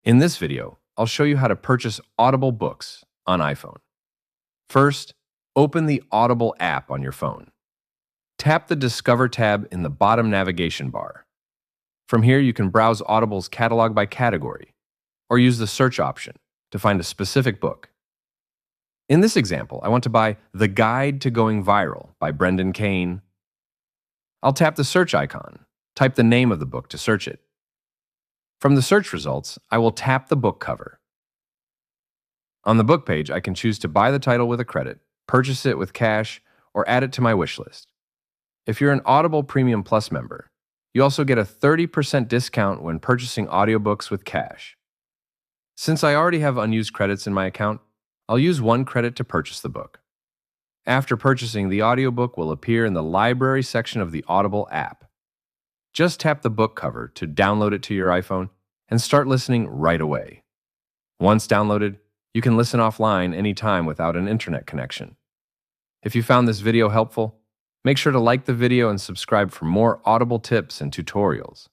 In this video, I'll show you how to purchase Audible books on iPhone. First, open the Audible app on your phone. Tap the Discover tab in the bottom navigation bar. From here, you can browse Audible's catalog by category, or use the search option to find a specific book. In this example, I want to buy The Guide to Going Viral by Brendan Kane. I'll tap the search icon, type the name of the book to search it. From the search results, I will tap the book cover. On the book page, I can choose to buy the title with a credit, purchase it with cash, or add it to my wish list. If you're an Audible Premium Plus member, you also get a 30% discount when purchasing audiobooks with cash. Since I already have unused credits in my account, I'll use one credit to purchase the book. After purchasing, the audiobook will appear in the library section of the Audible app. Just tap the book cover to download it to your iPhone and start listening right away. Once downloaded, you can listen offline anytime without an internet connection. If you found this video helpful, make sure to like the video and subscribe for more Audible tips and tutorials.